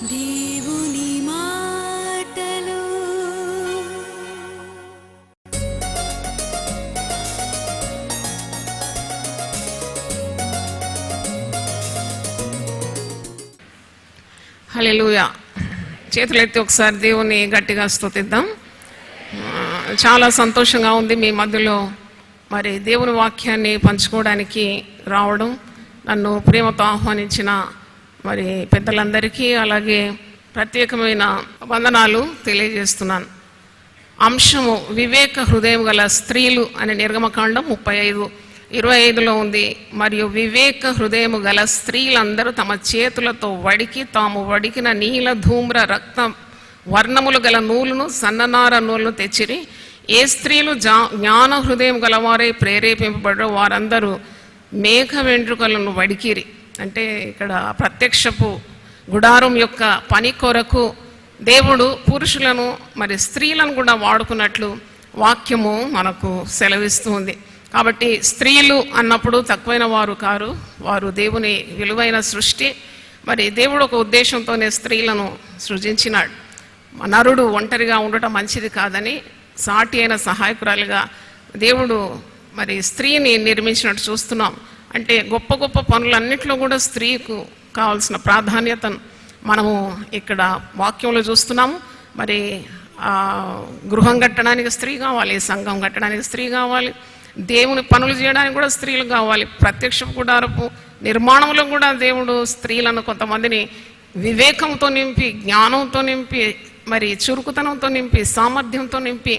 దేవుని మాటలు హల్లెలూయా. చేతులెత్తి ఒకసారి దేవుని గట్టిగా స్తుతిద్దాం. చాలా సంతోషంగా ఉంది మీ మధ్యలో మరి దేవుని వాక్యాన్ని పంచుకోవడానికి రావడం. నన్ను ప్రేమతో ఆహ్వానించిన మరి పెద్దలందరికీ అలాగే ప్రత్యేకమైన వందనాలు తెలియజేస్తున్నాను. అంశము వివేక హృదయం గల స్త్రీలు అనే నిర్గమకాండం 35:25లో ఉంది. మరియు వివేక హృదయము గల స్త్రీలందరూ తమ చేతులతో వడికి తాము వడికిన నీల ధూమ్ర రక్త వర్ణములు గల నూలును సన్ననార నూలును తెచ్చిరి. ఏ స్త్రీలు జ్ఞాన హృదయం గలవారై ప్రేరేపింపబడరో వారందరూ మేఘ వెంట్రుకలను వడికిరి. అంటే ఇక్కడ ప్రత్యక్షపు గుడారం యొక్క పని కొరకు దేవుడు పురుషులను మరి స్త్రీలను కూడా వాడుకున్నట్లు వాక్యము మనకు సెలవిస్తుంది. కాబట్టి స్త్రీలు అన్నప్పుడు తక్కువైన వారు కారు, వారు దేవుని విలువైన సృష్టి. మరి దేవుడు ఒక ఉద్దేశంతోనే స్త్రీలను సృజించినాడు. నరుడు ఒంటరిగా ఉండటం మంచిది కాదని సాటి అయిన సహాయకురాలుగా దేవుడు మరి స్త్రీని నిర్మించినట్టు చూస్తున్నాం. అంటే గొప్ప గొప్ప పనులన్నింటిలో కూడా స్త్రీకు కావాల్సిన ప్రాధాన్యతను మనము ఇక్కడ వాక్యంలో చూస్తున్నాము. మరి గృహం కట్టడానికి స్త్రీ కావాలి, సంఘం కట్టడానికి స్త్రీ కావాలి, దేవుని పనులు చేయడానికి కూడా స్త్రీలు కావాలి. ప్రత్యక్ష గుడారపు నిర్మాణంలో కూడా దేవుడు స్త్రీలను కొంతమందిని వివేకంతో నింపి, జ్ఞానంతో నింపి, మరి చురుకుతనంతో నింపి, సామర్థ్యంతో నింపి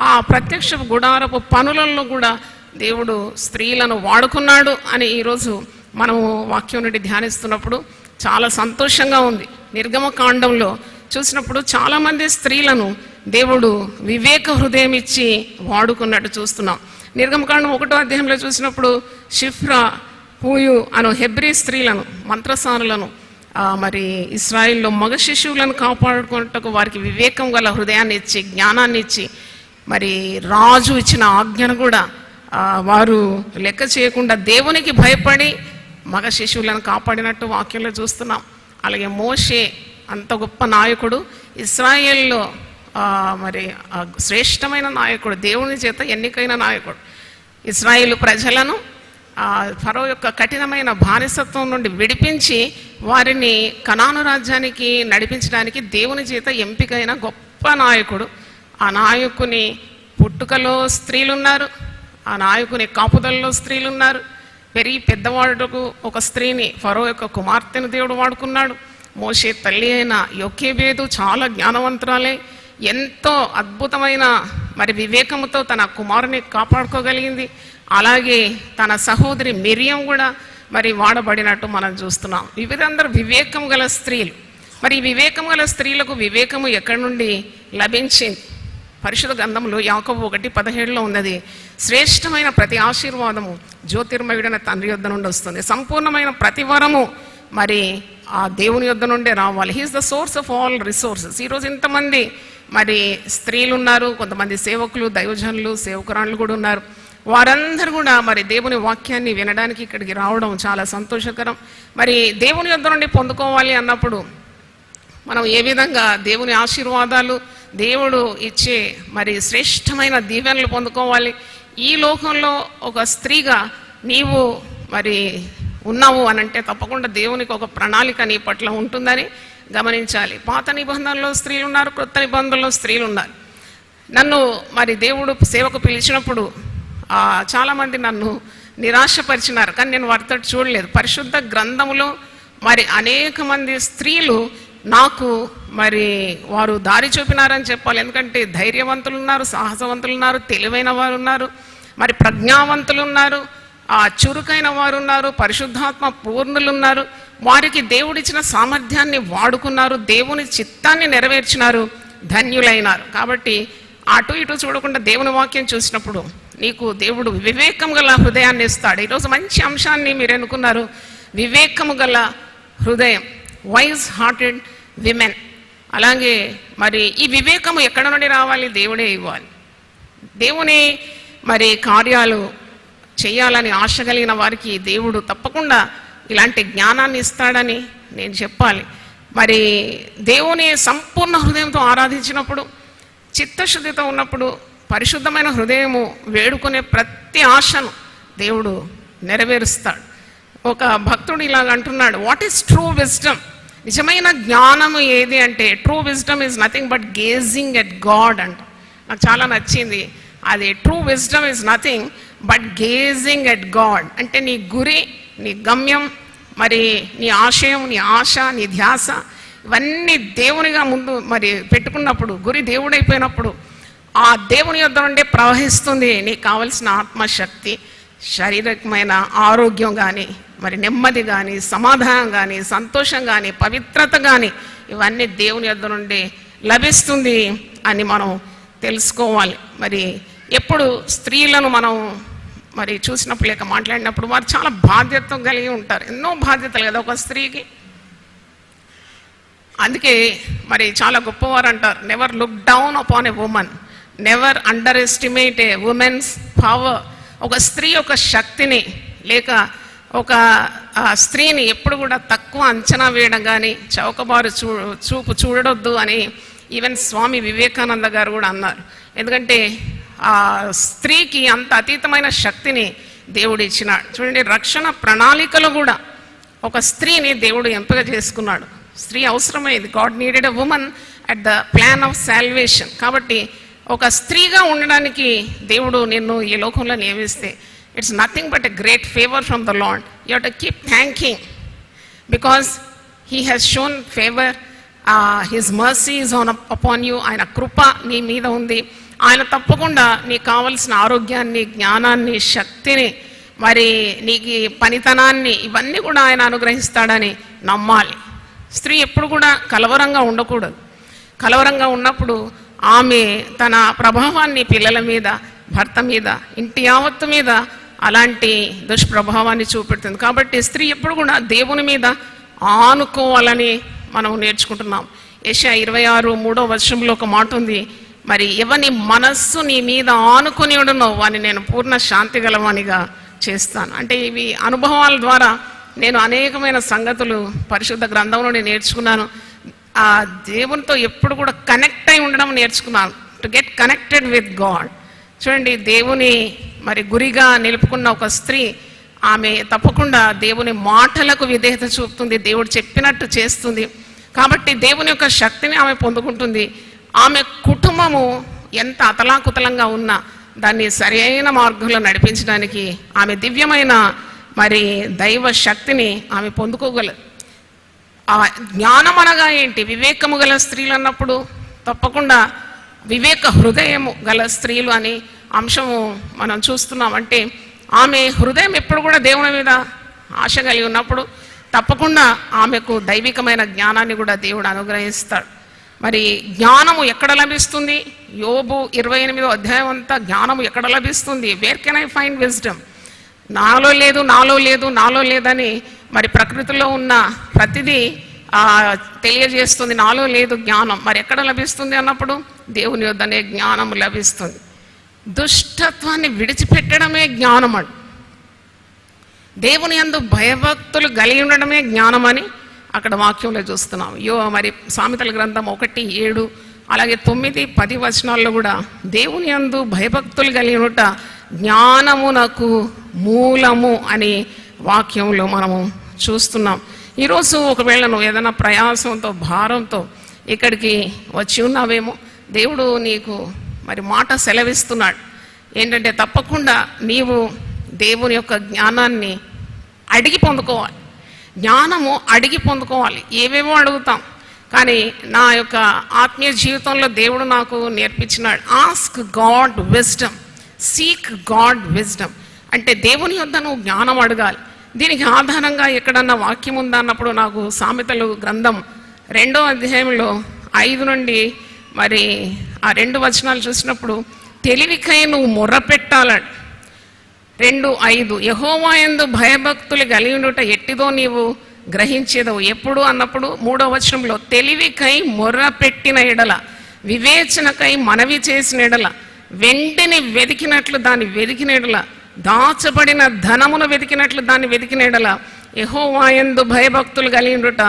ఆ ప్రత్యక్ష గుడారపు పనులలో కూడా దేవుడు స్త్రీలను వాడుకున్నాడు అని ఈరోజు మనము వాక్యం నుండి ధ్యానిస్తున్నప్పుడు చాలా సంతోషంగా ఉంది. నిర్గమకాండంలో చూసినప్పుడు చాలామంది స్త్రీలను దేవుడు వివేక హృదయం ఇచ్చి వాడుకున్నట్టు చూస్తున్నాం. నిర్గమకాండం 1వ అధ్యాయంలో చూసినప్పుడు షిఫ్రా, పూయు అను హెబ్రీ స్త్రీలను, మంత్రసానులను, మరి ఇశ్రాయిల్లో మగ శిశువులను కాపాడుకున్నట్టుకు వారికి వివేకం గల హృదయాన్ని ఇచ్చి, జ్ఞానాన్ని ఇచ్చి, మరి రాజు ఇచ్చిన ఆజ్ఞను కూడా వారు లెక్క చేయకుండా దేవునికి భయపడి మగ శిశువులను కాపాడినట్టు వాక్యంలో చూస్తున్నాం. అలాగే మోషే అంత గొప్ప నాయకుడు, ఇశ్రాయేల్లో మరి శ్రేష్టమైన నాయకుడు, దేవుని చేత ఎన్నికైన నాయకుడు. ఇశ్రాయేలు ప్రజలను ఫరో యొక్క కఠినమైన బానిసత్వం నుండి విడిపించి వారిని కనాను రాజ్యానికి నడిపించడానికి దేవుని చేత ఎంపికైన గొప్ప నాయకుడు. ఆ నాయకుని పుట్టుకలో స్త్రీలున్నారు, ఆ నాయకుని కాపుదలలో స్త్రీలున్నారు. పెరిగి పెద్దవాడుకు ఒక స్త్రీని, ఫరో యొక్క కుమార్తెను దేవుడు వాడుకున్నాడు. మోషే తల్లి అయిన యొకేబేదు చాలా జ్ఞానవంతురాలే, ఎంతో అద్భుతమైన మరి వివేకంతో తన కుమారుని కాపాడుకోగలిగింది. అలాగే తన సహోదరి మిరియం కూడా మరి వాడబడినట్టు మనం చూస్తున్నాం. వీరందరూ వివేకం గల స్త్రీలు. మరి వివేకం గల స్త్రీలకు వివేకము ఎక్కడి నుండి లభించింది? పరిశుద్ధ గ్రంథంలో యాకోబు 1:17లో ఉన్నది, శ్రేష్టమైన ప్రతి ఆశీర్వాదము జ్యోతిర్మయుడైన తండ్రి యొద్ద నుండి వస్తుంది. సంపూర్ణమైన ప్రతి వరము మరి ఆ దేవుని యొద్ద నుండే రావాలి. He is the source of all resources. ఈరోజు ఇంతమంది మరి స్త్రీలు ఉన్నారు, కొంతమంది సేవకులు, దైవజనులు, సేవకురాళ్ళు కూడా ఉన్నారు. వారందరూ కూడా మరి దేవుని వాక్యాన్ని వినడానికి ఇక్కడికి రావడం చాలా సంతోషకరం. మరి దేవుని యొద్ద నుండి పొందుకోవాలి అన్నప్పుడు మనం ఏ విధంగా దేవుని ఆశీర్వాదాలు, దేవుడు ఇచ్చే మరి శ్రేష్టమైన దీవెనలు పొందుకోవాలి? ఈ లోకంలో ఒక స్త్రీగా నీవు మరి ఉన్నావు అనంటే తప్పకుండా దేవునికి ఒక ప్రణాళిక నీ పట్ల ఉంటుందని గమనించాలి. పాత నిబంధనలో స్త్రీలు ఉన్నారు, కొత్త నిబంధనలో స్త్రీలు ఉన్నారు. నన్ను మరి దేవుడు సేవకు పిలిచినప్పుడు చాలామంది నన్ను నిరాశపరిచినారు, కానీ నేను వారితో చూడలేదు. పరిశుద్ధ గ్రంథములో మరి అనేక మంది స్త్రీలు నాకు మరి వారు దారి చూపినారని చెప్పాలి. ఎందుకంటే ధైర్యవంతులు ఉన్నారు, సాహసవంతులు ఉన్నారు, తెలివైన వారు ఉన్నారు, మరి ప్రజ్ఞావంతులు ఉన్నారు, చురుకైన వారు ఉన్నారు, పరిశుద్ధాత్మ పూర్ణులు ఉన్నారు. వారికి దేవుడిచ్చిన సామర్థ్యాన్ని వాడుకున్నారు, దేవుని చిత్తాన్ని నెరవేర్చినారు, ధన్యులైనారు. కాబట్టి అటు ఇటు చూడకుండా దేవుని వాక్యం చూసినప్పుడు నీకు దేవుడు వివేకం గల హృదయాన్ని ఇస్తాడు. ఈరోజు మంచి అంశాన్ని మీరు ఎన్నుకున్నారు, వివేకము గల హృదయం, వైజ్ హార్టెడ్ విమెన్. అలాగే మరి ఈ వివేకము ఎక్కడ నుండి రావాలి? దేవుడే ఇవ్వాలి. దేవుని మరి కార్యాలు చేయాలని ఆశ కలిగిన వారికి దేవుడు తప్పకుండా ఇలాంటి జ్ఞానాన్ని ఇస్తాడని నేను చెప్పాలి. మరి దేవుని సంపూర్ణ హృదయంతో ఆరాధించినప్పుడు, చిత్తశుద్ధితో ఉన్నప్పుడు, పరిశుద్ధమైన హృదయము వేడుకునే ప్రతి ఆశను దేవుడు నెరవేరుస్తాడు. ఒక భక్తుడు ఇలాగ అంటున్నాడు, వాట్ ఈస్ ట్రూ విజ్డమ్? నిజమైన జ్ఞానము ఏది అంటే, true wisdom is nothing but gauging at God అంట. నాకు చాలా నచ్చింది అది. True wisdom is nothing but gauging at God అంటే నీ గురి, నీ గమ్యం, మరి నీ ఆశయం, నీ ఆశ, నీ ధ్యాస ఇవన్నీ దేవునిగా ముందు మరి పెట్టుకున్నప్పుడు, గురి దేవుడైపోయినప్పుడు ఆ దేవుని యొద్ద నుండి ప్రవహిస్తుంది నీకు కావలసిన ఆత్మశక్తి, శారీరకమైన ఆరోగ్యం కానీ, మరి నెమ్మది కానీ, సమాధానం కానీ, సంతోషం కానీ, పవిత్రత కానీ ఇవన్నీ దేవుని యొద్ద నుండి లభిస్తుంది అని మనం తెలుసుకోవాలి. మరి ఎప్పుడు స్త్రీలను మనం మరి చూసినప్పుడు లేక మాట్లాడినప్పుడు వారు చాలా బాధ్యత కలిగి ఉంటారు. ఎన్నో బాధ్యతలు కదా ఒక స్త్రీకి. అందుకే మరి చాలా గొప్పవారు అంటారు, never look down upon a women, never under estimate A women's power. ఒక స్త్రీ యొక్క శక్తిని లేక ఒక స్త్రీని ఎప్పుడు కూడా తక్కువ అంచనా వేయడం కానీ, చౌకబారు చూపు చూడొద్దు అని ఈవెన్ స్వామి వివేకానంద గారు కూడా అన్నారు. ఎందుకంటే ఆ స్త్రీకి అంత అతీతమైన శక్తిని దేవుడు ఇచ్చినాడు. చూడండి, రక్షణ ప్రణాళికలో కూడా ఒక స్త్రీని దేవుడు ఎంపిక చేసుకున్నాడు. స్త్రీ అవసరమైంది. God needed a woman at the plan of salvation. కాబట్టి ఒక స్త్రీగా ఉండడానికి దేవుడు నిన్ను ఈ లోకంలో నియమిస్తే it's nothing but a great favour from the Lord. You have to keep thanking because he has shown favour, his mercy is on upon you. ఆయన కృప నీ మీద ఉంది. ఆయన తప్పకుండా నీకు కావలసిన ఆరోగ్యాన్ని, జ్ఞానాన్ని, శక్తిని, మరి నీకు పనితనాన్ని ఇవన్నీ కూడా ఆయన అనుగ్రహిస్తాడని నమ్మాలి. స్త్రీ ఎప్పుడు కూడా కలవరంగా ఉండకూడదు. కలవరంగా ఉన్నప్పుడు ఆమె తన ప్రభావాన్ని పిల్లల మీద, భర్త మీద, ఇంటి యావత్తు మీద అలాంటి దుష్ప్రభావాన్ని చూపెడుతుంది. కాబట్టి స్త్రీ ఎప్పుడు కూడా దేవుని మీద ఆనుకోవాలని మనం నేర్చుకుంటున్నాం. యెషయా 26:3 ఒక మాట ఉంది, మరి ఎవని మనస్సు నీ మీద ఆనుకొని ఉండనో వాని నేను పూర్ణ శాంతి గలవానిగా చేస్తాను. అంటే ఇవి అనుభవాల ద్వారా నేను అనేకమైన సంగతులు పరిశుద్ధ గ్రంథం నుండి నేర్చుకున్నాను. ఆ దేవునితో ఎప్పుడు కూడా కనెక్ట్ అయి ఉండడం నేర్చుకున్నాను. To get connected with God. చూడండి, దేవుని మరి గురిగా నిలుపుకున్న ఒక స్త్రీ ఆమె తప్పకుండా దేవుని మాటలకు విధేయత చూపుతుంది, దేవుడు చెప్పినట్టు చేస్తుంది. కాబట్టి దేవుని యొక్క శక్తిని ఆమె పొందుకుంటుంది. ఆమె కుటుంబము ఎంత అతలాకుతలంగా ఉన్నా దాన్ని సరైన మార్గంలో నడిపించడానికి ఆమె దివ్యమైన మరి దైవ శక్తిని ఆమె పొందుకోగలదు. ఆ జ్ఞానం అనగా ఏంటి? వివేకము గల స్త్రీలు అన్నప్పుడు తప్పకుండా వివేక హృదయము గల స్త్రీలు అని అంశము మనం చూస్తున్నాం. అంటే ఆమె హృదయం ఎప్పుడు కూడా దేవుని మీద ఆశ కలిగి ఉన్నప్పుడు తప్పకుండా ఆమెకు దైవికమైన జ్ఞానాన్ని కూడా దేవుడు అనుగ్రహిస్తాడు. మరి జ్ఞానము ఎక్కడ లభిస్తుంది? యోబు 28 అంతా జ్ఞానము ఎక్కడ లభిస్తుంది? Where can I find wisdom? నాలో లేదు, నాలో లేదు, నాలో లేదని మరి ప్రకృతిలో ఉన్న ప్రతిదీ తెలియజేస్తుంది. నాలో లేదు జ్ఞానం. మరి ఎక్కడ లభిస్తుంది అన్నప్పుడు దేవుని యొద్దనే జ్ఞానము లభిస్తుంది. దుష్టత్వాన్ని విడిచిపెట్టడమే జ్ఞానం అండి. దేవుని యందు భయభక్తులు కలిగి ఉండడమే జ్ఞానం అని అక్కడ వాక్యంలో చూస్తున్నాం. మరి సామెతల గ్రంథం 1:7 అలాగే 9-10 కూడా దేవుని యందు భయభక్తులు కలిగి ఉంట జ్ఞానమునకు మూలము అని వాక్యంలో మనము చూస్తున్నాం. ఈరోజు ఒకవేళ నువ్వు ఏదైనా ప్రయాసంతో, భారంతో ఇక్కడికి వచ్చి ఉన్నావేమో, దేవుడు నీకు మరి మాట సెలవిస్తున్నాడు. ఏంటంటే తప్పకుండా నీవు దేవుని యొక్క జ్ఞానాన్ని అడిగి పొందుకోవాలి. జ్ఞానము అడిగి పొందుకోవాలి. ఏవేవో అడుగుతాం, కానీ నా యొక్క ఆత్మీయ జీవితంలో దేవుడు నాకు నేర్పించినాడు, ask God wisdom, seek God wisdom. అంటే దేవుని యొద్ద నువ్వు జ్ఞానం అడగాలి. దీనికి ఆధారంగా ఎక్కడన్నా వాక్యం ఉందా అన్నప్పుడు నాకు సామెతలు గ్రంథం 2వ అధ్యాయంలో 5 నుండి మరి ఆ 2 వచనాలు చూసినప్పుడు తెలివికై నువ్వు మొర్ర పెట్టాలని 2:5 యెహోవా యందు భయభక్తులు కలిగి ఉండుట ఎట్టిదో నీవు గ్రహించేదవు ఎప్పుడు అన్నప్పుడు 3వ వచనంలో తెలివికై మొర్ర పెట్టిన ఎడల, వివేచనకై మనవి చేసిన ఎడల, వెండిని వెతికినట్లు దాన్ని వెతికిన ఎడల, దాచబడిన ధనమును వెతికినట్లు దాన్ని వెతికిన ఎడల, యెహోవా యందు భయభక్తులు కలిగి ఉండుట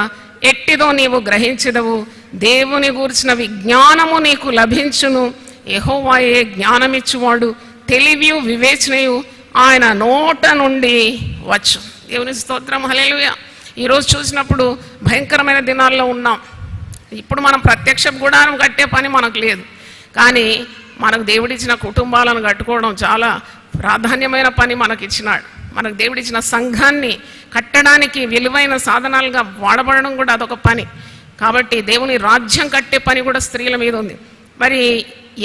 ఎట్టిదో నీవు గ్రహించెదవు. దేవుని గూర్చిన విజ్ఞానము నీకు లభించును. యెహోవాయే జ్ఞానమిచ్చువాడు, తెలివియు వివేచనయు ఆయన నోట నుండి వచ్చు. దేవుని స్తోత్రం, హల్లెలూయా. ఈరోజు చూసినప్పుడు భయంకరమైన దినాల్లో ఉన్నాం. ఇప్పుడు మనం ప్రత్యక్ష గుడారం కట్టే పని మనకు లేదు, కానీ మనకు దేవుడిచ్చిన కుటుంబాలను కట్టుకోవడం చాలా ప్రాధాన్యమైన పని మనకి ఇచ్చినాడు. మనకు దేవుడిచ్చిన సంఘాన్ని కట్టడానికి విలువైన సాధనాలుగా వాడబడడం కూడా అదొక పని. కాబట్టి దేవుని రాజ్యం కట్టే పని కూడా స్త్రీల మీద ఉంది. మరి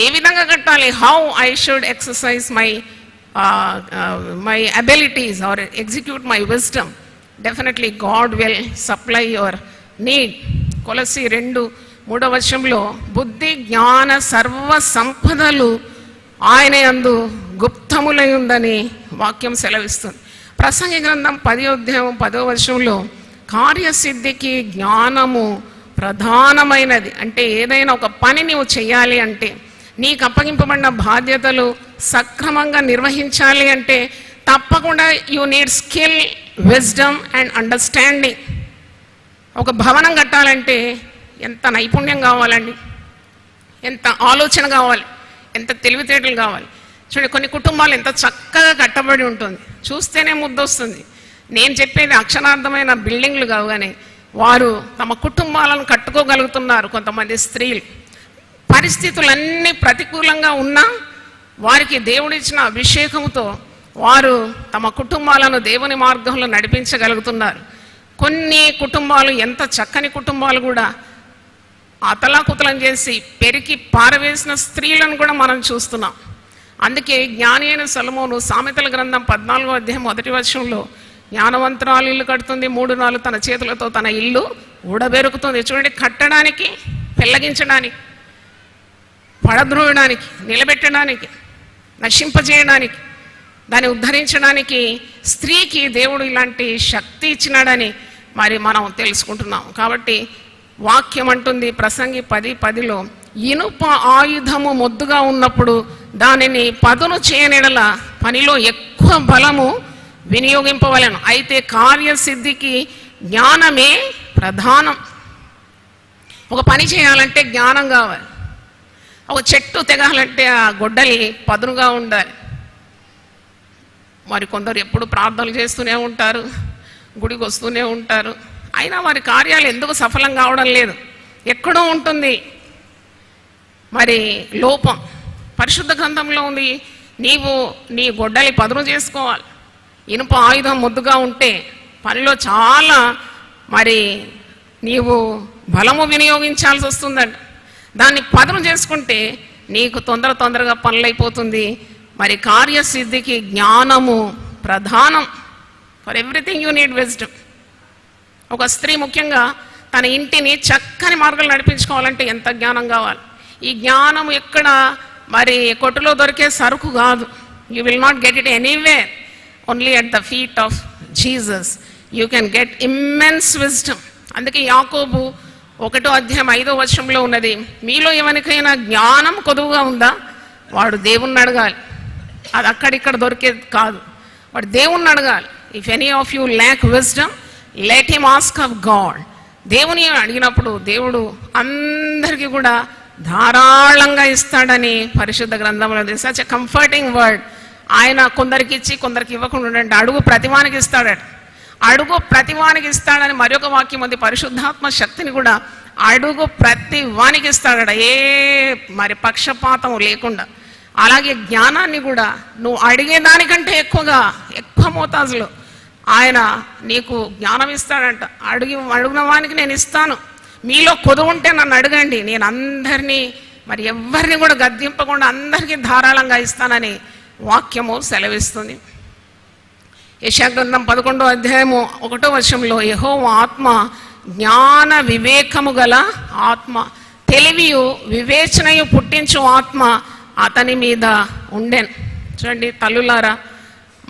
ఏ విధంగా కట్టాలి? How I should exercise my abilities or execute my wisdom. Definitely God will supply your need. కొలస్సీ 2:3 బుద్ధి జ్ఞాన సర్వ సంపదలు ఆయన యందు గుప్తములై ఉందని వాక్యం సెలవిస్తుంది. ప్రసంగి గ్రంథం 10:10 కార్యసిద్ధికి జ్ఞానము ప్రధానమైనది. అంటే ఏదైనా ఒక పని నీవు చేయాలి అంటే, నీకు అప్పగింపబడిన బాధ్యతలు సక్రమంగా నిర్వహించాలి అంటే తప్పకుండా you need skill, wisdom and understanding. ఒక భవనం కట్టాలంటే ఎంత నైపుణ్యం కావాలండి, ఎంత ఆలోచన కావాలి, ఎంత తెలివితేటలు కావాలి. చూడండి, కొన్ని కుటుంబాలు ఎంత చక్కగా కట్టబడి ఉంటుంది, చూస్తేనే ముద్దొస్తుంది. నేను చెప్పేది అక్షరార్థమైన బిల్డింగ్లు కావు, కానీ వారు తమ కుటుంబాలను కట్టుకోగలుగుతున్నారు. కొంతమంది స్త్రీలు పరిస్థితులన్నీ ప్రతికూలంగా ఉన్నా వారికి దేవుడిచ్చిన అభిషేకంతో వారు తమ కుటుంబాలను దేవుని మార్గంలో నడిపించగలుగుతున్నారు. కొన్ని కుటుంబాలు, ఎంత చక్కని కుటుంబాలు కూడా అతలాకుతలం చేసి పెరికి పారవేసిన స్త్రీలను కూడా మనం చూస్తున్నాం. అందుకే జ్ఞాని అయిన సొలొమోను సామెతల గ్రంథం 14:1 జ్ఞానవంతురాలు ఇల్లు కడుతుంది, 3 నాలు తన చేతులతో తన ఇల్లు ఊడబెరుకుతుంది. చూడండి, కట్టడానికి, పెళ్ళగించడానికి, పడద్రోయడానికి, నిలబెట్టడానికి, నశింపజేయడానికి, దాన్ని ఉద్ధరించడానికి స్త్రీకి దేవుడు ఇలాంటి శక్తి ఇచ్చినాడని మరి మనం తెలుసుకుంటున్నాం. కాబట్టి వాక్యం అంటుంది ప్రసంగి 10:10 ఇనుప ఆయుధము మొద్దుగా ఉన్నప్పుడు దానిని పదును చేయనిడల పనిలో ఎక్కువ బలము వినియోగింపవలెను. అయితే కార్యసిద్ధికి జ్ఞానమే ప్రధానం. ఒక పని చేయాలంటే జ్ఞానం కావాలి. ఒక చెట్టు తెగాలంటే ఆ గొడ్డలి పదునుగా ఉండాలి. మరి కొందరు ఎప్పుడు ప్రార్థనలు చేస్తూనే ఉంటారు, గుడికి వస్తూనే ఉంటారు, అయినా వారి కార్యాలు ఎందుకు సఫలం కావడం లేదు? ఎక్కడో ఉంటుంది మరి లోపం. పరిశుద్ధ గ్రంథంలో ఉంది, నీవు నీ గొడ్డలి పదును చేసుకోవాలి. ఇనుప ఆయుధం ముద్దుగా ఉంటే పనిలో చాలా మరి నీవు బలము వినియోగించాల్సి వస్తుందంట. దాన్ని పదును చేసుకుంటే నీకు తొందరగా పనులైపోతుంది. మరి కార్యసిద్ధికి జ్ఞానము ప్రధానం. For everything you need wisdom. ఒక స్త్రీ ముఖ్యంగా తన ఇంటిని చక్కని మార్గంలో నడిపించుకోవాలంటే ఎంత జ్ఞానం కావాలి. ఈ జ్ఞానం ఎక్కడ మరి కొట్టులో దొరికే సరుకు కాదు. You will not get it anywhere, only at the feet of Jesus you can get immense wisdom. అందుకే యాకోబు 1:5 ఉన్నది, మీలో ఎవరికైనా జ్ఞానం కొదువుగా ఉందా వాడు దేవుణ్ణి అడగాలి. అది అక్కడిక్కడ దొరికేది కాదు, వాడు దేవుణ్ణి అడగాలి. If any of you lakh wisdom let him ask of God. దేవుని అడిగినప్పుడు దేవుడు అందరికీ కూడా ధారాళంగా ఇస్తాడని పరిశుద్ధ గ్రంథంలో సచ్ ఎ కంఫర్టింగ్ వర్డ్. ఆయన కొందరికి ఇచ్చి కొందరికి ఇవ్వకుండా ఉండండి. అడుగు ప్రతివానికి ఇస్తాడట. అడుగు ప్రతివానికి ఇస్తాడని మరొక వాక్యం ఉంది. పరిశుద్ధాత్మ శక్తిని కూడా అడుగు ప్రతి వానికి ఇస్తాడట, ఏ మరి పక్షపాతం లేకుండా. అలాగే జ్ఞానాన్ని కూడా నువ్వు అడిగేదానికంటే ఎక్కువ మోతాజులో ఆయన నీకు జ్ఞానం ఇస్తాడంట. అడిగిన వానికి నేను ఇస్తాను. మీలో కొదువు ఉంటే నన్ను అడగండి, నేను అందరినీ మరి ఎవరిని కూడా గద్దింపకుండా అందరికీ ధారాళంగా ఇస్తానని వాక్యము సెలవిస్తుంది. యెషయా గ్రంథం 11:1 యెహోవా ఆత్మ జ్ఞాన వివేకము గల ఆత్మ, తెలివియు వివేచనయు పుట్టించు ఆత్మ అతని మీద ఉండెను. చూడండి, తల్లులారా,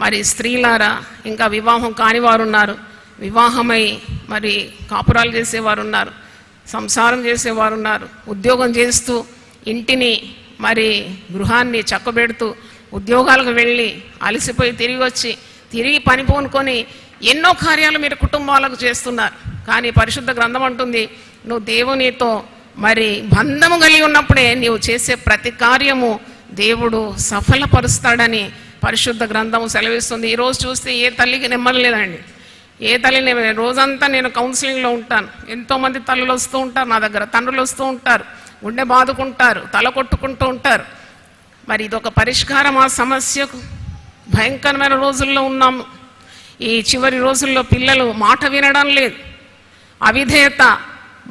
మరి స్త్రీలారా, ఇంకా వివాహం కాని వారు ఉన్నారు, వివాహమై మరి కాపురాలు చేసేవారు ఉన్నారు, సంసారం చేసేవారు ఉన్నారు, ఉద్యోగం చేస్తూ ఇంటిని మరి గృహాన్ని చక్కబెడుతూ ఉద్యోగాలకు వెళ్ళి అలసిపోయి తిరిగి వచ్చి తిరిగి పని పూనుకొని ఎన్నో కార్యాలు మీరు కుటుంబాలకు చేస్తున్నారు. కానీ పరిశుద్ధ గ్రంథం అంటుంది, నువ్వు దేవునితో మరి బంధము కలిగి ఉన్నప్పుడే నీవు చేసే ప్రతి కార్యము దేవుడు సఫలపరుస్తాడని పరిశుద్ధ గ్రంథం సెలవిస్తుంది. ఈరోజు చూస్తే ఏ తల్లికి నెమ్మది లేదండి. ఏ తల్లిని రోజంతా నేను కౌన్సిలింగ్లో ఉంటాను. ఎంతోమంది తల్లులు వస్తూ ఉంటారు నా దగ్గర, తండ్రులు వస్తూ ఉంటారు, గుండె బాదుకుంటారు, తల కొట్టుకుంటూ ఉంటారు. మరి ఇదొక పరిష్కారం ఆ సమస్యకు. భయంకరమైన రోజుల్లో ఉన్నాము. ఈ చివరి రోజుల్లో పిల్లలు మాట వినడం లేదు, అవిధేయత,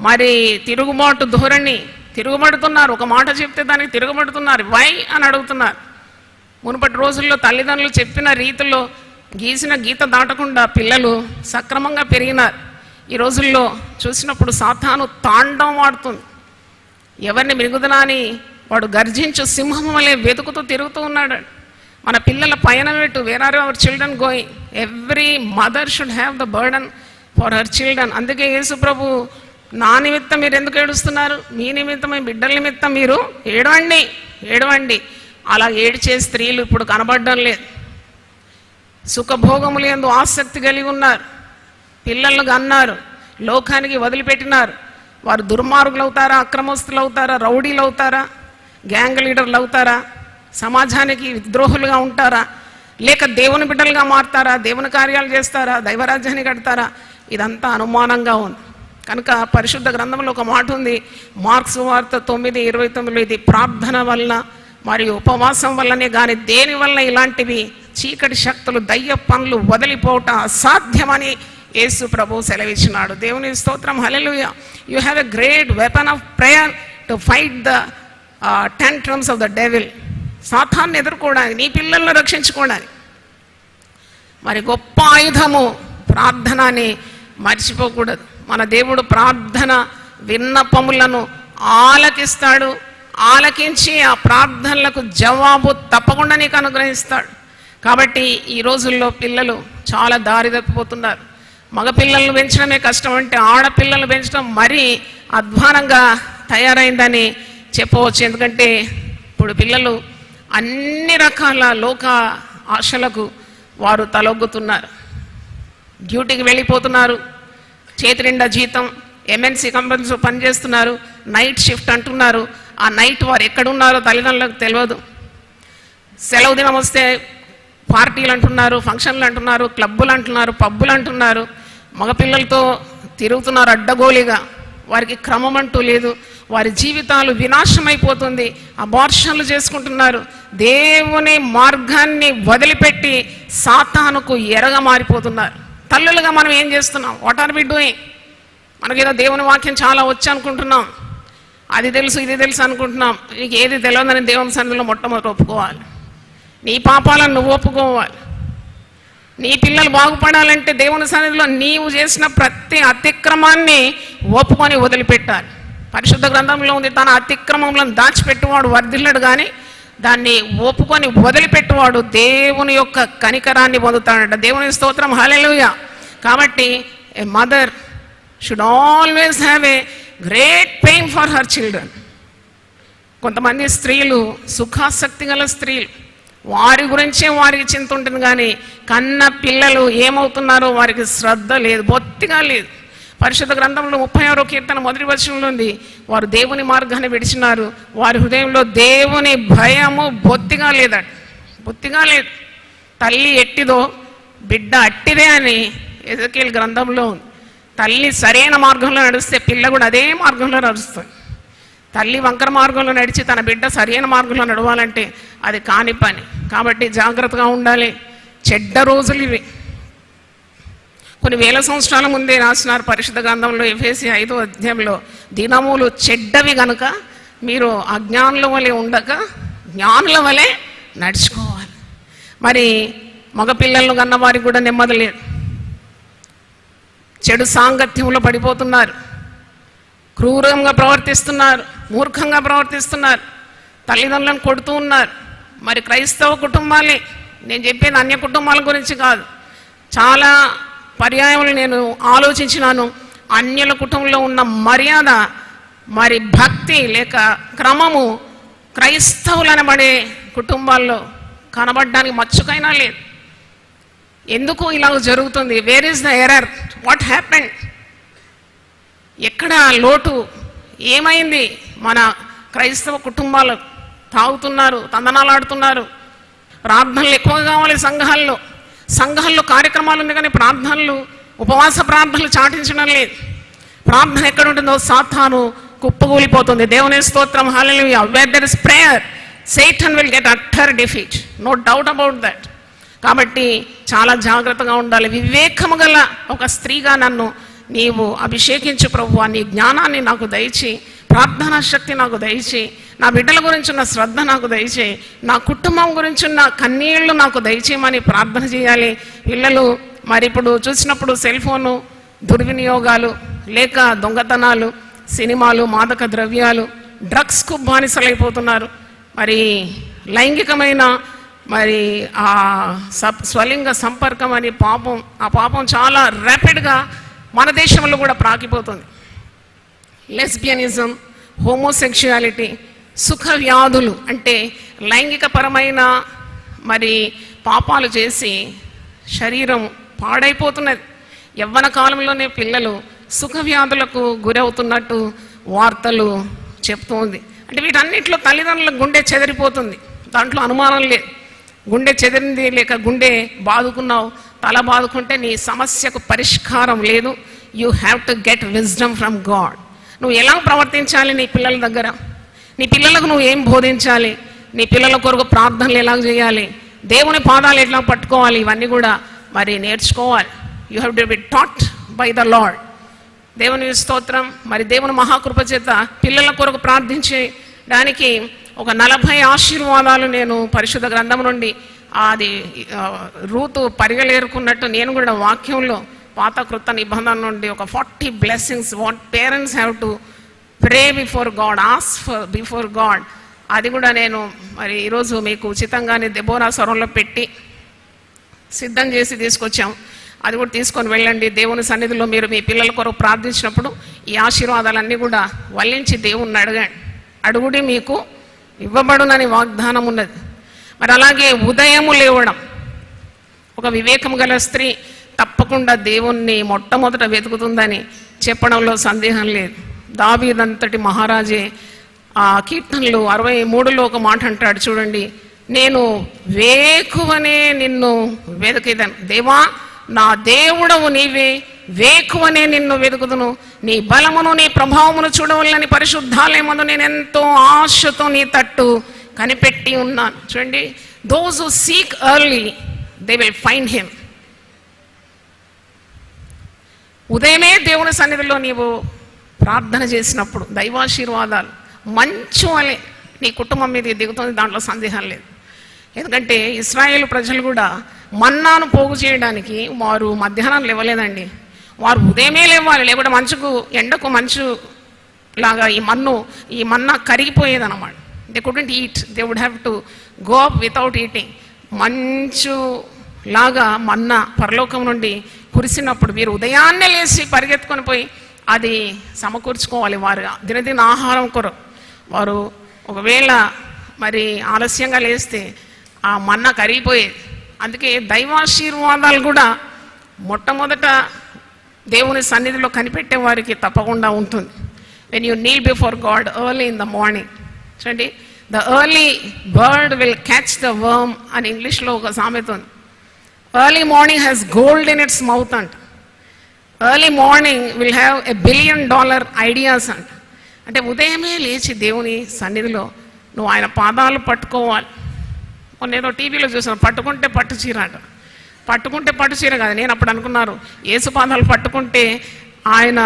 మరి తిరుగుబాటు ధోరణి, తిరుగుబడుతున్నారు. ఒక మాట చెప్తే దానికి తిరుగుబడుతున్నారు. వై అని అడుగుతున్నారు. మునుపటి రోజుల్లో తల్లిదండ్రులు చెప్పిన రీతిలో గీసిన గీత దాటకుండా పిల్లలు సక్రమంగా పెరిగినారు. ఈ రోజుల్లో చూసినప్పుడు సాతాను తాండవం ఆడుతుంది. ఎవరిని మిరుగుదనా అని వాడు గర్జించు సింహం వలె వెతుకుతూ తిరుగుతూ ఉన్నాడు. మన పిల్లల పయనం ఎటు, where are our children going? Every mother should have the burden for her children. అందుకే యేసు ప్రభు, నా నిమిత్తం మీరు ఎందుకు ఏడుస్తున్నారు? మీ నిమిత్తం, మీ బిడ్డల నిమిత్తం మీరు ఏడవండి, ఏడవండి. అలా ఏడ్చే స్త్రీలు ఇప్పుడు కనబడడం లేదు. సుఖభోగములు యందు ఆసక్తి కలిగి ఉన్నారు. పిల్లలను అన్నారు, లోకానికి వదిలిపెట్టినారు. వారు దుర్మార్గులు అవుతారా, అక్రమస్తులు అవుతారా, రౌడీలు అవుతారా, గ్యాంగ్ లీడర్లు అవుతారా, సమాజానికి విద్రోహులుగా ఉంటారా, లేక దేవుని బిడ్డలుగా మారుతారా, దేవుని కార్యాలు చేస్తారా, దైవరాజ్యాన్ని కడతారా? ఇదంతా అనుమానంగా ఉంది. కనుక పరిశుద్ధ గ్రంథంలో ఒక మాట ఉంది, మార్క్స్ వార్త 9:29, ఇది ప్రార్థన వల్ల మరియు ఉపవాసం వల్లనే కానీ దేని వల్ల ఇలాంటివి చీకటి శక్తులు, దయ్య పనులు వదిలిపోవట అసాధ్యమని యేసు ప్రభు సెలవిచ్చినాడు. దేవుని స్తోత్రం, హల్లెలూయా. You have a great weapon of prayer to fight the tantrums of the devil. సాతాన్ని ఎదుర్కోవడానికి, నీ పిల్లలను రక్షించుకోవడానికి మరి గొప్ప ఆయుధము ప్రార్థన అని మర్చిపోకూడదు. మన దేవుడు ప్రార్థన విన్నపములను ఆలకిస్తాడు. ఆలకించి ఆ ప్రార్థనలకు జవాబు తప్పకుండా నీకు అనుగ్రహిస్తాడు. కాబట్టి ఈ రోజుల్లో పిల్లలు చాలా దారి తప్పిపోతున్నారు. మగపిల్లలను పెంచడమే కష్టం అంటే ఆడపిల్లలు పెంచడం మరీ అధ్వానంగా తయారైందని చెప్పవచ్చు. ఎందుకంటే ఇప్పుడు పిల్లలు అన్ని రకాల లోక ఆశలకు వారు తలొగ్గుతున్నారు. డ్యూటీకి వెళ్ళిపోతున్నారు, చేతి నిండా జీతం, ఎంఎన్సీ కంపెనీస్లో పనిచేస్తున్నారు, నైట్ షిఫ్ట్ అంటున్నారు. ఆ నైట్ వారు ఎక్కడున్నారో తల్లిదండ్రులకు తెలియదు. సెలవు దినం వస్తే పార్టీలు అంటున్నారు, ఫంక్షన్లు అంటున్నారు, క్లబ్బులు అంటున్నారు, పబ్బులు అంటున్నారు. మగపిల్లలతో తిరుగుతున్నారు అడ్డగోలిగా. వారికి క్రమం అంటూ లేదు. వారి జీవితాలు వినాశమైపోతుంది. అబార్షన్లు చేసుకుంటున్నారు. దేవుని మార్గాన్ని వదిలిపెట్టి సాతానుకు ఎరగా మారిపోతున్నారు. తల్లులుగా మనం ఏం చేస్తున్నాం? What are we doing? మనకేదో దేవుని వాక్యం చాలా వచ్చి అనుకుంటున్నాం, అది తెలుసు ఇది తెలుసు అనుకుంటున్నాం. నీకు ఏది తెలియదని దేవుని సన్నిధిలో మొట్టమొదటి ఒప్పుకోవాలి. నీ పాపాలను నువ్వు ఒప్పుకోవాలి. నీ పిల్లలు బాగుపడాలంటే దేవుని సన్నిధిలో నీవు చేసిన ప్రతి అతిక్రమాన్ని ఒప్పుకొని వదిలిపెట్టాలి. పరిశుద్ధ గ్రంథంలో ఉంది, తన అతిక్రమములను దాచిపెట్టువాడు వర్ధిల్లడు, కానీ దాన్ని ఒప్పుకొని వదిలిపెట్టువాడు దేవుని యొక్క కనికరాన్ని పొందుతాడట. దేవుని స్తోత్రం, హల్లెలూయా. కాబట్టి a mother should always have a great pain for her children. కొంతమంది స్త్రీలు సుఖాసక్తి గల స్త్రీలు, వారి గురించే వారికి చింత ఉంటుంది, కానీ కన్న పిల్లలు ఏమవుతున్నారో వారికి శ్రద్ధ లేదు, బొత్తిగా లేదు. పరిశుద్ధ గ్రంథంలో 36వ కీర్తన 1వ వచనంలో ఉంది, వారు దేవుని మార్గాన్ని విడిచినారు, వారి హృదయంలో దేవుని భయము బొత్తిగా లేదట, బొత్తిగా లేదు. తల్లి ఎట్టిదో బిడ్డ అట్టిదే అని ఎజెకియెల్ గ్రంథంలో ఉంది. తల్లి సరైన మార్గంలో నడిస్తే పిల్ల కూడా అదే మార్గంలో నడుస్తుంది. తల్లి వంకర మార్గంలో నడిచి తన బిడ్డ సరైన మార్గంలో నడవాలంటే అది కాని పని. కాబట్టి జాగ్రత్తగా ఉండాలి. చెడ్డ రోజులు ఇవి. కొన్ని వేల సంవత్సరాల ముందే రాసినారు పరిశుద్ధ గ్రంథంలో, ఎఫెసీ 5వ అధ్యాయంలో, దినములు చెడ్డవి గనుక మీరు అజ్ఞానుల వలె ఉండక జ్ఞానుల వలె నడుచుకోవాలి. మరి మగపిల్లలను కన్నవారికి కూడా నెమ్మది లేదు. చెడు సాంగత్యంలో పడిపోతున్నారు, క్రూరంగా ప్రవర్తిస్తున్నారు, మూర్ఖంగా ప్రవర్తిస్తున్నారు, తల్లిదండ్రులను కొడుతూ ఉన్నారు. మరి క్రైస్తవ కుటుంబాలే, నేను చెప్పేది అన్య కుటుంబాల గురించి కాదు, చాలా పర్యాయములు నేను ఆలోచించినాను. అన్యుల కుటుంబంలో ఉన్న మర్యాద, మరి భక్తి లేక క్రమము క్రైస్తవులు అనబడే కుటుంబాల్లో కనబడడానికి మచ్చుకైనా లేదు. ఎందుకు ఇలా జరుగుతుంది? Where is the error? What happened? ఎక్కడ లోటు? ఏమైంది? మన క్రైస్తవ కుటుంబాలు తాగుతున్నారు, తందనాలాడుతున్నారు. ప్రార్థనలు ఎక్కువ కావాలి సంఘాల్లో కార్యక్రమాలు ఉంది, కానీ ప్రార్థనలు, ఉపవాస ప్రార్థనలు చాటించడం లేదు. ప్రార్థన ఎక్కడ ఉంటుందో సాతాను కుప్పగూలిపోతుంది. దేవుని స్తోత్రం, హల్లెలూయా. Where there is prayer, Satan will get utter defeat, no doubt about that. కాబట్టి చాలా జాగ్రత్తగా ఉండాలి. వివేకము గల ఒక స్త్రీగా నన్ను నీవు అభిషేకించు ప్రభువా. నీ జ్ఞానాన్ని నాకు దయచి, ప్రార్థనా శక్తి నాకు దయచి, నా బిడ్డల గురించి ఉన్న శ్రద్ధ నాకు దయచేయి, నా కుటుంబం గురించి ఉన్న కన్నీళ్లు నాకు దయచేయమని ప్రార్థన చేయాలి. పిల్లలు మరి ఇప్పుడు చూసినప్పుడు సెల్ ఫోను దుర్వినియోగాలు, లేక దొంగతనాలు, సినిమాలు, మాదక ద్రవ్యాలు, డ్రగ్స్కు బానిసలైపోతున్నారు. మరి లైంగికమైన మరి ఆ స్వలింగ సంపర్కం అని పాపం, ఆ పాపం చాలా ర్యాపిడ్గా మన దేశంలో కూడా ప్రాకిపోతుంది. లెస్బియనిజం, హోమోసెక్షువాలిటీ, సుఖ వ్యాధులు అంటే లైంగికపరమైన మరి పాపాలు చేసి శరీరం పాడైపోతున్నది. యవ్వన కాలంలోనే పిల్లలు సుఖ వ్యాధులకు గురవుతున్నట్టు వార్తలు చెప్తోంది. అంటే వీటన్నిటిలో తల్లిదండ్రుల గుండె చెదిరిపోతుంది, దాంట్లో అనుమానం లేదు. గుండె చెదిరింది, లేక గుండె బాదుకున్నావు, తల బాదుకుంటే నీ సమస్యకు పరిష్కారం లేదు. You have to get wisdom from God. నువ్వు ఎలా ప్రవర్తించాలి నీ పిల్లల దగ్గర, నీ పిల్లలకు నువ్వు ఏం బోధించాలి, నీ పిల్లల కొరకు ప్రార్థనలు ఎలా చేయాలి, దేవుని పాదాలు ఎట్లా పట్టుకోవాలి, ఇవన్నీ కూడా మరి నేర్చుకోవాలి. You have to be taught by the lord. దేవుని స్తోత్రం. మరి దేవుని మహాకృప చేత పిల్లల కొరకు ప్రార్థించడానికి ఒక 40 ఆశీర్వాదాలు నేను పరిశుద్ధ గ్రంథం నుండి అది రూతు పరిగలేరుకున్నట్టు నేను కూడా వాక్యంలో పాత కృత నిబంధన నుండి ఒక 40 blessings what parents have to pray before God, ask for before God. అది కూడా నేను మరి ఈరోజు మీకు ఉచితంగానే దెబోరా స్వరంలో పెట్టి సిద్ధం చేసి తీసుకొచ్చాం. అది కూడా తీసుకొని వెళ్ళండి. దేవుని సన్నిధిలో మీరు మీ పిల్లల కొరకు ప్రార్థించినప్పుడు ఈ ఆశీర్వాదాలన్నీ కూడా వల్లించి దేవుణ్ణి అడుగుడి మీకు ఇవ్వబడునని వాగ్దానం ఉన్నది. మరి అలాగే ఉదయము లేవడం, ఒక వివేకం గల స్త్రీ తప్పకుండా దేవుణ్ణి మొట్టమొదట వెతుకుతుందని చెప్పడంలో సందేహం లేదు. దావీదంతటి మహారాజే ఆ కీర్తనలు 63లో ఒక మాట అంటాడు చూడండి, నేను వేకువనే నిన్ను వెతికేదను. దేవా నా దేవుడవు నీవే, వేకువనే నిన్ను వెతుకుదును, నీ బలమును నీ ప్రభావమును చూడవల్లని పరిశుద్ధాలయమందు నేను ఎంతో ఆశతో నీ తట్టు కనిపెట్టి ఉన్నాను. చూడండి, those who seek early they will find him. ఉదయమే దేవుని సన్నిధిలో నీవు ప్రార్థన చేసినప్పుడు దైవాశీర్వాదాలు మంచు వలె నీ కుటుంబం మీద దిగుతుంది, దాంట్లో సందేహం లేదు. ఎందుకంటే ఇశ్రాయేలు ప్రజలు కూడా మన్నాను పోగు చేయడానికి వారు మధ్యాహ్నం లేవలేదండి, వారు ఉదయమే లేవాలి. లేకపోతే మంచుకు, ఎండకు మంచు లాగా ఈ మన్నా కరిగిపోయేదన్నమాట. They couldn't eat, they would have to go up without eating. మంచు లాగా మన్నా పరలోకం నుండి కురిసినప్పుడు వీరు ఉదయాన్నే లేచి పరిగెత్తుకొని పోయి అది సమకూర్చుకోవాలి. వారు దినదిన ఆహారం కొరకు వారు ఒకవేళ మరి ఆలస్యంగా లేస్తే ఆ మన్నా కరిగిపోయేది. అందుకే దైవాశీర్వాదాలు కూడా మొట్టమొదట దేవుని సన్నిధిలో కనిపెట్టే వారికి తప్పకుండా ఉంటుంది. When you kneel before God early in the morning. చూడండి, the early bird will catch the worm అని ఇంగ్లీష్లో ఒక సామెత ఉంది. Early morning has gold in its mouth అంట. Early morning will have $1 billion ideas అంట. అంటే ఉదయమే లేచి దేవుని సన్నిధిలో నువ్వు ఆయన పాదాలు పట్టుకోవాలి. మొన్న ఏదో టీవీలో చూసాను, పట్టుకుంటే పట్టు చీర అంట. పట్టుకుంటే పట్టు చీర కాదు. నేను అప్పుడు అనుకున్నారు, యేసు పాదాలు పట్టుకుంటే ఆయన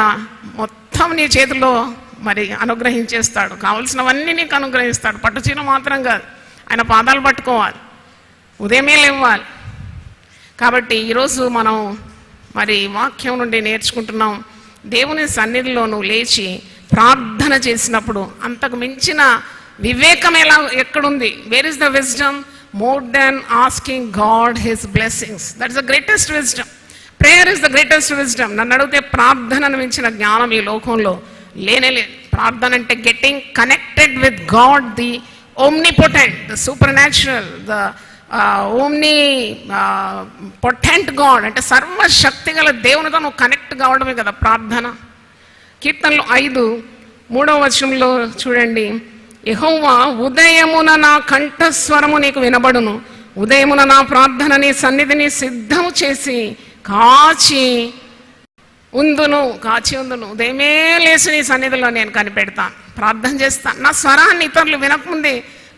మొత్తం నీ చేతిలో మరి అనుగ్రహించేస్తాడు, కావలసినవన్నీ నీకు అనుగ్రహిస్తాడు. పట్టు చీర మాత్రం కాదు, ఆయన పాదాలు పట్టుకోవాలి, ఉదయమే లేవాలి. కాబట్టి ఈరోజు మనం మరి వాక్యం నుండి నేర్చుకుంటున్నాం, దేవుని సన్నిధిలో నువ్వు లేచి ప్రార్థన చేసినప్పుడు అంతకు మించిన వివేకం ఎక్కడుంది? Where is the wisdom? More than asking God his blessings. That is the greatest wisdom. Prayer is the greatest wisdom. నన్ను అడిగితే ప్రార్థనను మించిన జ్ఞానం ఈ లోకంలో లేనేలేదు. ప్రార్థన అంటే getting connected with God, the omnipotent, the supernatural, the omnipotent God అంటే సర్వశక్తి గల దేవునితో నువ్వు కనెక్ట్ కావడమే కదా ప్రార్థన. కీర్తనలు 5:3 చూడండి, యెహోవా ఉదయమున నా కంఠస్వరము నీకు వినబడును, ఉదయమున నా ప్రార్థన నీ సన్నిధిని సిద్ధము చేసి కాచి ఉందును. ఉదయమే లేచి నీ సన్నిధిలో నేను కనిపెడతాను, ప్రార్థన చేస్తాను. నా స్వరాన్ని ఇతరులు వినకముందే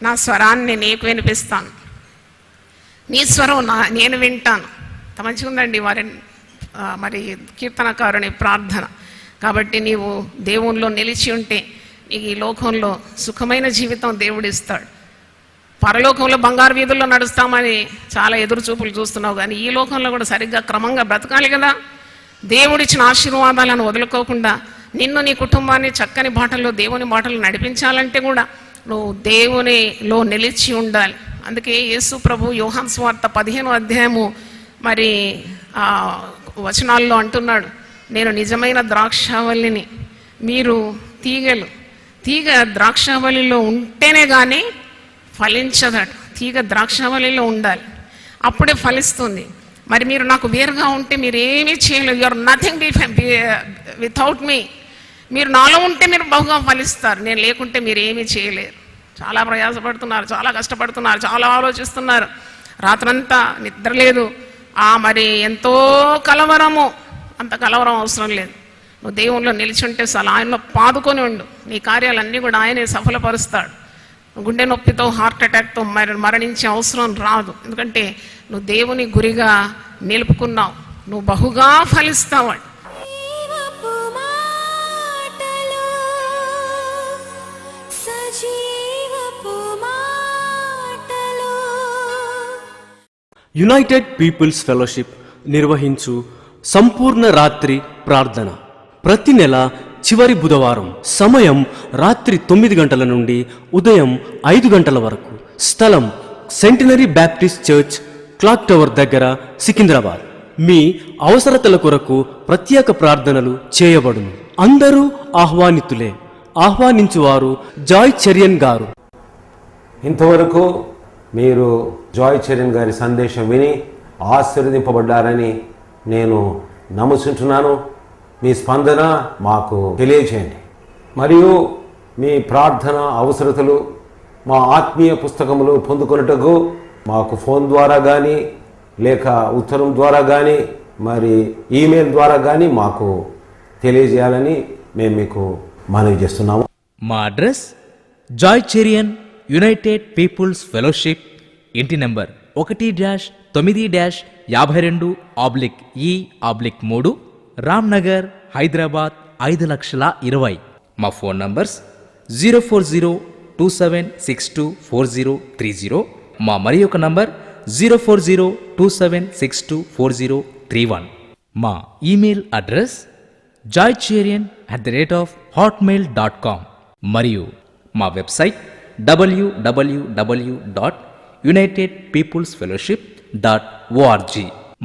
నా స్వరాన్ని నీకు వినిపిస్తాను, నీ స్వరం నేను వింటాను. మంచిగా ఉందండి మరి కీర్తనకారుని ప్రార్థన. కాబట్టి నీవు దేవునిలో నిలిచి ఉంటే ఈ లోకంలో సుఖమైన జీవితం దేవుడు ఇస్తాడు. పరలోకంలో బంగారు వీధుల్లో నడుస్తామని చాలా ఎదురు చూపులు చూస్తున్నావు, కానీ ఈ లోకంలో కూడా సరిగ్గా క్రమంగా బ్రతకాలి కదా. దేవుడిచ్చిన ఆశీర్వాదాలను వదులుకోకుండా నిన్ను నీ కుటుంబాన్ని చక్కని బాటల్లో దేవుని బాటలు నడిపించాలంటే కూడా నువ్వు దేవునిలో నిలిచి ఉండాలి. అందుకే యేసు ప్రభు యోహాను సువార్త 15వ మరి వచనాల్లో అంటున్నాడు, నేను నిజమైన ద్రాక్షావల్లిని, మీరు తీగలు. తీగ ద్రాక్షావల్లిలో ఉంటేనే కానీ ఫలించదట. తీగ ద్రాక్షావల్లిలో ఉండాలి, అప్పుడే ఫలిస్తుంది. మరి మీరు నాకు వేరుగా ఉంటే మీరు ఏమీ చేయలేరు. You are nothing without me. మీరు నాలో ఉంటే మీరు బహుగా ఫలిస్తారు, నేను లేకుంటే మీరు ఏమీ చేయలేరు. చాలా ప్రయాసపడుతున్నారు, చాలా కష్టపడుతున్నారు, చాలా ఆలోచిస్తున్నారు, రాత్రంతా నిద్ర లేదు, మరి ఎంతో కలవరము. అంత కలవరం అవసరం లేదు. నువ్వు దేవునిలో నిలిచుంటే చాలు, ఆయనలో పాదుకొని ఉండు, నీ కార్యాలన్నీ కూడా ఆయనే సఫలపరుస్తాడు. గుండె నొప్పితో హార్ట్ అటాక్తో మరణించే అవసరం రాదు. ఎందుకంటే నువ్వు దేవుని గురిగా నిలుపుకున్నావు, నువ్వు బహుగా ఫలిస్తావు. యునైటెడ్ పీపుల్స్ ఫెలోషిప్ నిర్వహించు సంపూర్ణ రాత్రి ప్రార్థన ప్రతి నెల చివరి బుధవారం. సమయం రాత్రి 9 గంటల నుండి ఉదయం 5 గంటల వరకు. స్థలం centenary Baptist church, clock tower దగ్గర, సికింద్రాబాద్. మీ అవసరతల కొరకు ప్రత్యేక ప్రార్థనలు చేయబడును. అందరూ ఆహ్వానితులే. ఆహ్వానించువారు జాయ్ చెరియన్ గారు. ఇంతవరకు మీరు జాయ్ చెరియన్ గారి సందేశం విని ఆశీర్వదింపబడ్డారని నేను నమ్ముచుంటున్నాను. మీ స్పందన మాకు తెలియజేయండి. మరియు మీ ప్రార్థన అవసరతలు మా ఆత్మీయ పుస్తకములు పొందుకొనుటకు మాకు ఫోన్ ద్వారా కానీ, లేక ఉత్తరం ద్వారా కానీ, మరి ఈమెయిల్ ద్వారా కానీ మాకు తెలియజేయాలని మేము మీకు మనవి చేస్తున్నాము. మా address Joy Cherian United Peoples Fellowship, ఇంటి నెంబర్ 1-52/52/E/3, రామ్నగర్, హైదరాబాద్ 5,20,000. మా ఫోన్ నంబర్స్ 04027624030. మా మరి ఒక నంబర్ 04027624031. మా ఈమెయిల్ అడ్రస్ joycherian@hotmail.com. మరియు మా వెబ్సైట్ www.unitedpeoplesfellowship.org.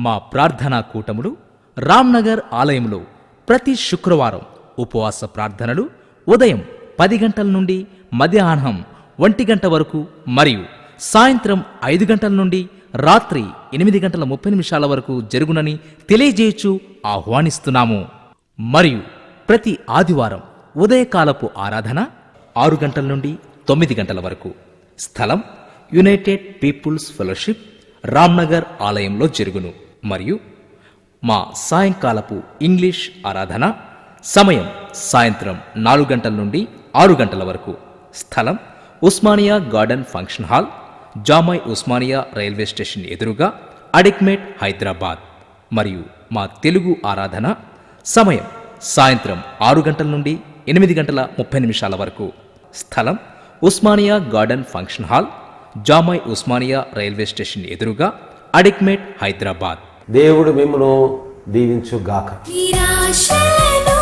మా ప్రార్థనా కూటములు రామ్నగర్ ఆలయంలో ప్రతి శుక్రవారం ఉపవాస ప్రార్థనలు ఉదయం 10 గంటల నుండి మధ్యాహ్నం 1 గంట వరకు మరియు సాయంత్రం 5 గంటల నుండి రాత్రి 8:30 వరకు జరుగునని తెలియజేయచ్చు ఆహ్వానిస్తున్నాము. మరియు ప్రతి ఆదివారం ఉదయకాలపు ఆరాధన 6 గంటల నుండి 9 గంటల వరకు. స్థలం యునైటెడ్ పీపుల్స్ ఫెలోషిప్, రామ్నగర్ ఆలయంలో జరుగును. మరియు మా సాయంకాలపు ఇంగ్లీష్ ఆరాధన సమయం సాయంత్రం 4 గంటల నుండి 6 గంటల వరకు. స్థలం Osmania garden function hall, జామై Osmania railway station ఎదురుగా, అడిక్మేట్, హైదరాబాద్. మరియు మా తెలుగు ఆరాధన సమయం సాయంత్రం 6 గంటల నుండి 8:30 వరకు. స్థలం Osmania garden function hall, జామై Osmania railway station ఎదురుగా, అడిక్మేట్, హైదరాబాద్. దేవుడు మిమ్మల్ని దీవించుగాక. నిరాశలను